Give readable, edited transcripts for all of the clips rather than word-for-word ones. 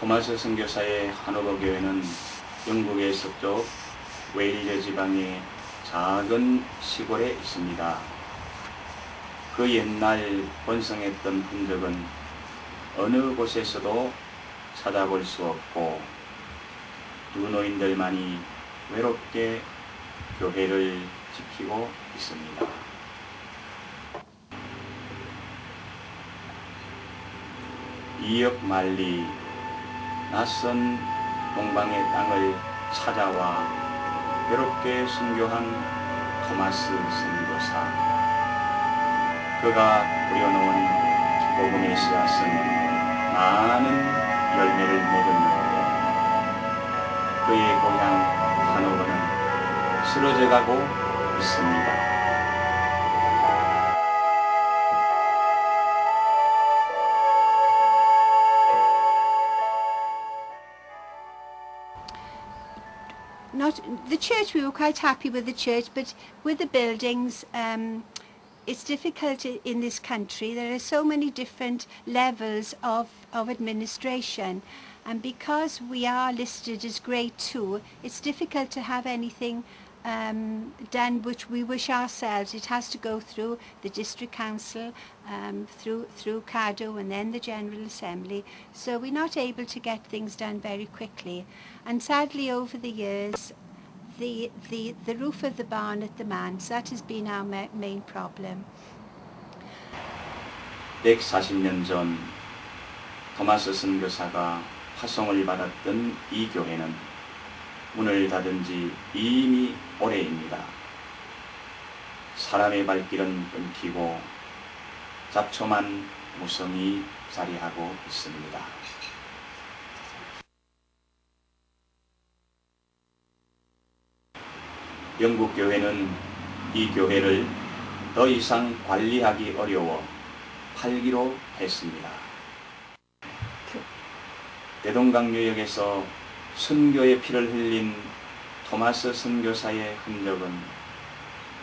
토마스 선교사의 하노버 교회는 영국의 서쪽 웨일즈 지방의 작은 시골에 있습니다. 그 옛날 번성했던 흔적은 어느 곳에서도 찾아볼 수 없고 두 노인들만이 외롭게 교회를 지키고 있습니다. 이역 말리 낯선 동방의 땅을 찾아와 외롭게 순교한 토마스 선교사. 그가 뿌려놓은 복음의 씨앗은 많은 열매를 맺었는데 그의 고향 하노버는 쓰러져가고 있습니다. The church, we were quite happy with the church, but with the buildings, it's difficult in this country. There are so many different levels of administration, and because we are listed as grade 2, it's difficult to have anything done which we wish ourselves. It has to go through the district council, through CADO, and then the General Assembly. So we're not able to get things done very quickly. And sadly, over the years, the roof of the barn at the manse, that has been our main problem. 140년 전 토마스 선교사가 파송을 받았던 이 교회는 문을 닫은 지 이미 오래입니다. 사람의 발길은 끊기고 잡초만 무성히 자리하고 있습니다. 영국 교회는 이 교회를 더 이상 관리하기 어려워 팔기로 했습니다. 대동강유역에서 선교의 피를 흘린 토마스 선교사의 흔적은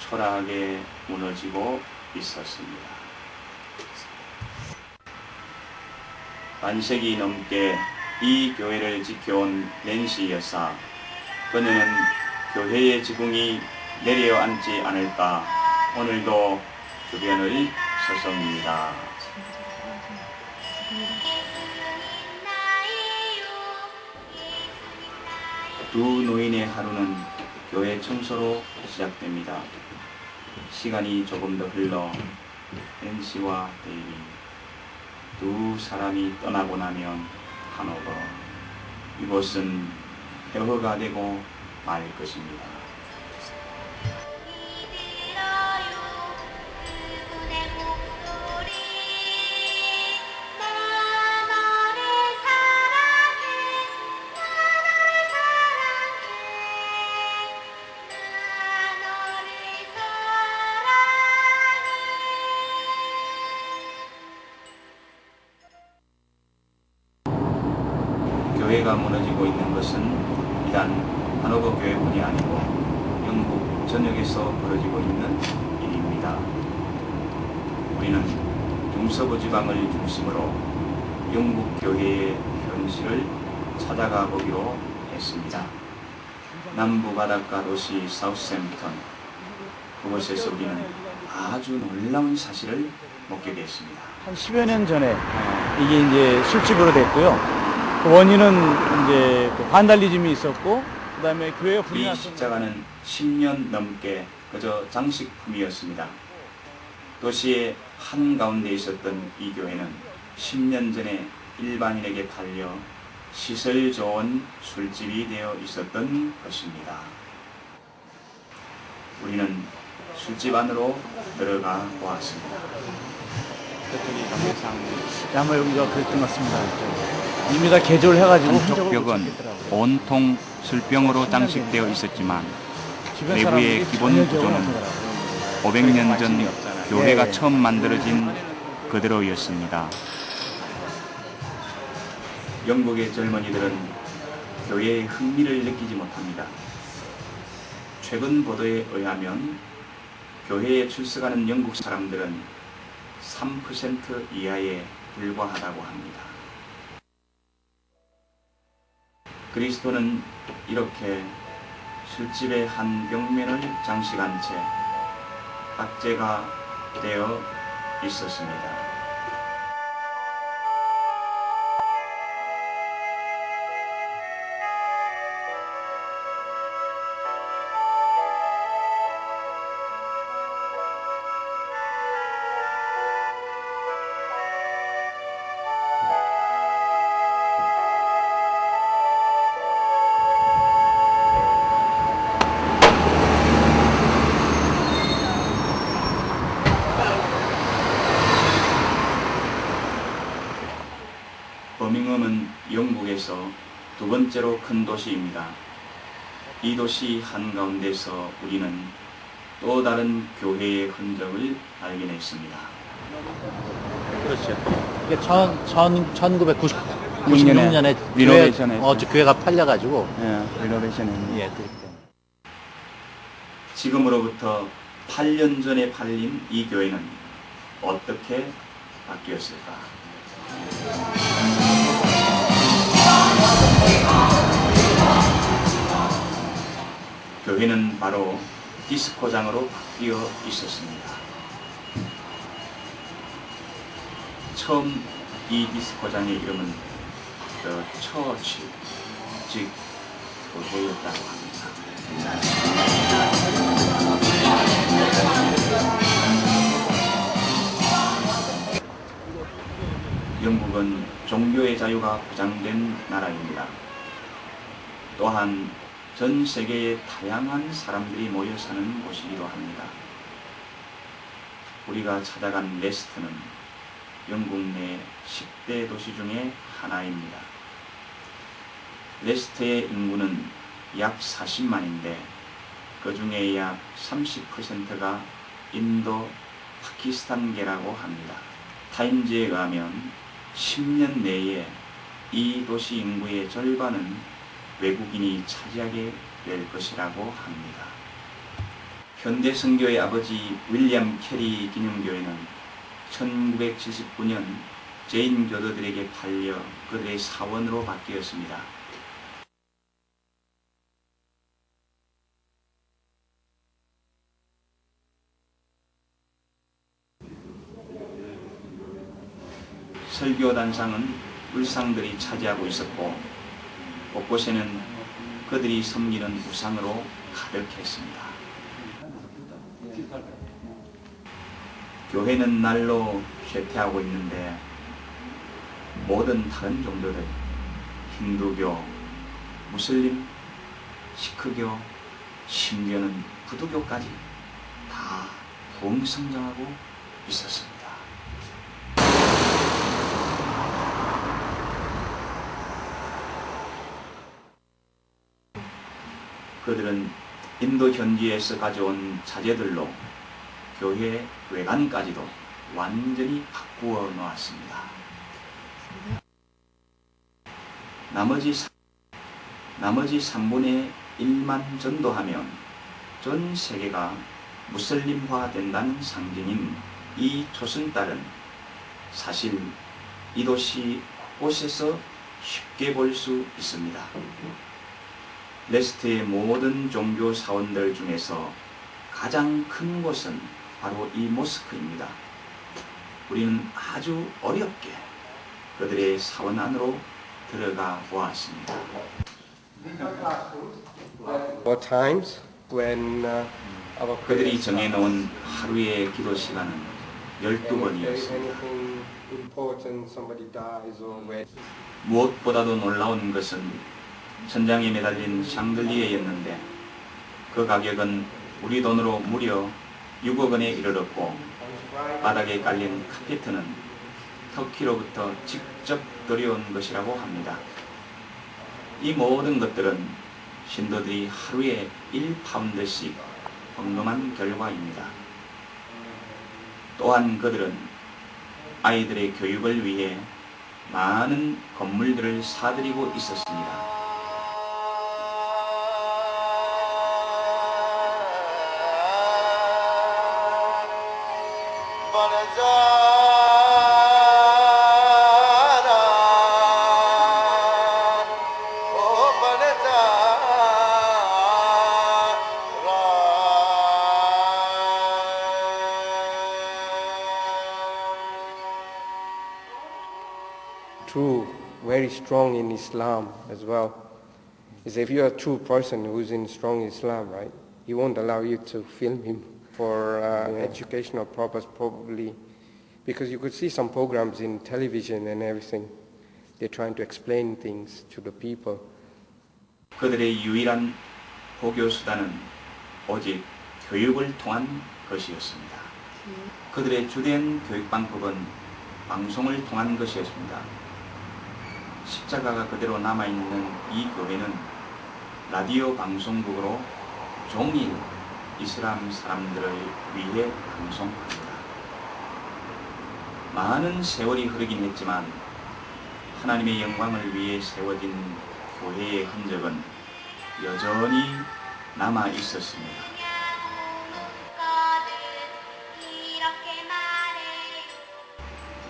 초라하게 무너지고 있었습니다. 반세기 넘게 이 교회를 지켜온 낸시 여사, 그녀는 교회의 지붕이 내려앉지 않을까 오늘도 주변을 서성입니다. 두 노인의 하루는 교회 청소로 시작됩니다. 시간이 조금 더 흘러 낸시와 데이비 두 사람이 떠나고 나면 하노버, 이곳은 폐허가 되고 말 것입니다. 교회가 무너지고 있는 것은 비단 하노버 교회뿐이 아니고 영국 전역에서 벌어지고 있는 일입니다. 우리는 중서부 지방을 중심으로 영국 교회의 현실을 찾아가 보기로 했습니다. 남부 바닷가 도시 사우샘프턴, 그곳에서 우리는 아주 놀라운 사실을 목격했습니다. 한 10여 년 전에 이게 이제 술집으로 됐고요. 원인은 이제 반달리즘이 있었고, 그 다음에 교회가 불이 이 났었는데 십자가는 10년 넘게 그저 장식품이었습니다. 도시의 한가운데 있었던 이 교회는 10년 전에 일반인에게 팔려 시설 좋은 술집이 되어 있었던 것입니다. 우리는 술집 안으로 들어가 보았습니다. 아마 여기가 그랬던 것 같습니다. 이미 다 개조를 해가지고 한쪽 벽은 온통 술병으로 장식되어 있었지만 내부의 기본 구조는 500년 전 교회가 처음 만들어진 그대로였습니다. 영국의 젊은이들은 교회의 흥미를 느끼지 못합니다. 최근 보도에 의하면 교회에 출석하는 영국 사람들은 3% 이하에 불과하다고 합니다. 그리스도는 이렇게 술집의 한 벽면을 장식한 채 박제가 되어 있었습니다. 버밍엄은 영국에서 두 번째로 큰 도시입니다. 이 도시 한가운데서 우리는 또 다른 교회의 흔적을 발견했습니다. 그렇죠. 이게 1996년에 리노베이션 했어요. 교회가 팔려가지고. 예, 리노베이션 했는데. 예, 그렇죠. 지금으로부터 8년 전에 팔린 이 교회는 어떻게 바뀌었을까? 교회는 바로 디스코장으로 바뀌어 있었습니다. 처음 이 디스코장의 이름은 The Church, 즉 교회였다고 합니다. 영국은 종교의 자유가 보장된 나라입니다. 또한 전 세계의 다양한 사람들이 모여 사는 곳이기도 합니다. 우리가 찾아간 레스트는 영국 내 10대 도시 중에 하나입니다. 레스트의 인구는 약 40만인데 그 중에 약 30%가 인도, 파키스탄계라고 합니다. 타임즈에 의하면 10년 내에 이 도시 인구의 절반은 외국인이 차지하게 될 것이라고 합니다. 현대 선교의 아버지 윌리엄 캐리 기념교회는 1979년 제인 교도들에게 팔려 그들의 사원으로 바뀌었습니다. 설교단상은 불상들이 차지하고 있었고 곳곳에는 그들이 섬기는 우상으로 가득했습니다. 교회는 날로 쇠퇴하고 있는데 모든 다른 종교들, 힌두교, 무슬림, 시크교, 심지어는 부두교까지 다 부흥성장하고 있었습니다. 그들은 인도 현지에서 가져온 자재들로 교회 외관까지도 완전히 바꾸어 놓았습니다. 나머지 3분의 1만 전도하면 전 세계가 무슬림화 된다는 상징인 이 조승달은 사실 이 도시 곳곳에서 쉽게 볼 수 있습니다. 레스트의 모든 종교 사원들 중에서 가장 큰 곳은 바로 이 모스크입니다. 우리는 아주 어렵게 그들의 사원 안으로 들어가 보았습니다. 그들이 정해놓은 하루의 기도 시간은 12번이었습니다. 무엇보다도 놀라운 것은 천장에 매달린 샹들리에였는데 그 가격은 우리 돈으로 무려 6억 원에 이르렀고 바닥에 깔린 카페트는 터키로부터 직접 들여온 것이라고 합니다. 이 모든 것들은 신도들이 하루에 1파운드씩 헌금한 결과입니다. 또한 그들은 아이들의 교육을 위해 많은 건물들을 사들이고 있었습니다. true, very strong in Islam as well. Is if you're a true person who's in strong Islam, right? He won't allow you to film him for educational purpose, probably, because you could see some programs in television and everything. They're trying to explain things to the people. 그들의 유일한 보교 수단은 오직 교육을 통한 것이었습니다. 그들의 주된 교육 방법은 방송을 통한 것이었습니다. 십자가가 그대로 남아있는 이 교회는 라디오 방송국으로 종일 이슬람 사람들을 위해 방송합니다. 많은 세월이 흐르긴 했지만 하나님의 영광을 위해 세워진 교회의 흔적은 여전히 남아 있었습니다.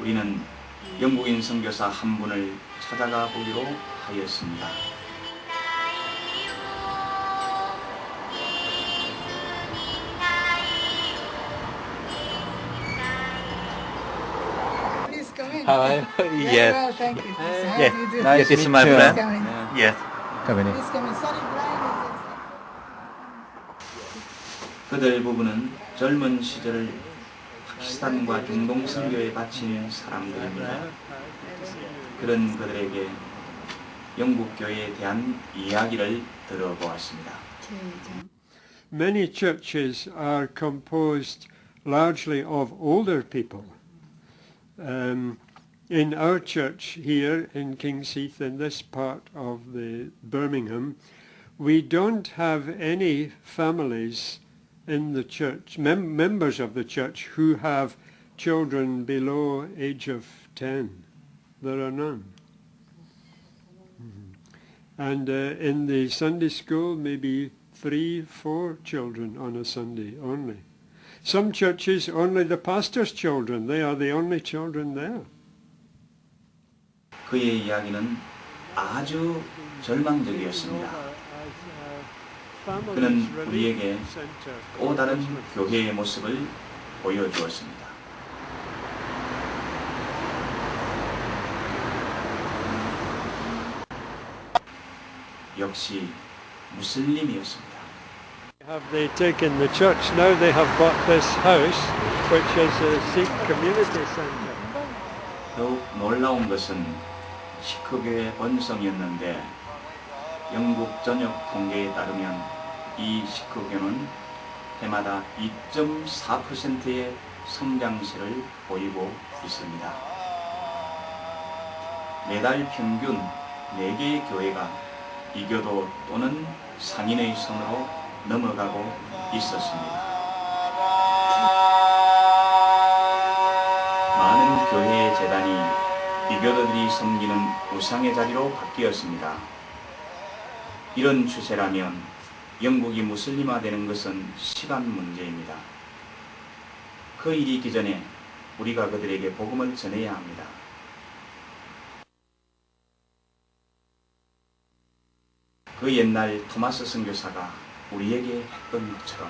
우리는 영국인 선교사 한 분을 찾아가 보기로 하였습니다. How are you? Very Yes. well, thank you. How Yes. do you do? Nice Yes, this is my meet you. friend. Coming. Yes. Come in. Please come in. Sorry, Brian. 그들 부부는 젊은 시절을 파키스탄과 중동 선교에 바친 사람들입니다. 그런 그들에게 영국 교회에 대한 이야기를 들어보았습니다. Many churches are composed largely of older people. In our church here in King's Heath, in this part of the Birmingham, we don't have any families in the church, members of the church who have children below age of 10. There are none. And in the Sunday school, maybe 3-4 children on a Sunday only. Some churches, only the pastor's children. They are the only children there. 그의 이야기는 아주 절망적이었습니다. 그는 우리에게 또 다른 교회의 모습을 보여주었습니다. 역시 무슬림이었습니다. Have they taken the church? Now they have bought this house, which is a Sikh community centre. 더욱 놀라운 것은 시크교의 번성이었는데 영국 전역 통계에 따르면 이 시크교는 해마다 2.4%의 성장세를 보이고 있습니다. 매달 평균 4개의 교회가 이교도 또는 상인의 손으로 넘어가고 있었습니다. 많은 교회의 재단이 이교도들이 섬기는 우상의 자리로 바뀌었습니다. 이런 추세라면 영국이 무슬림화되는 것은 시간 문제입니다. 그 일이 있기 전에 우리가 그들에게 복음을 전해야 합니다. 그 옛날 토마스 선교사가 우리에게 했던 것처럼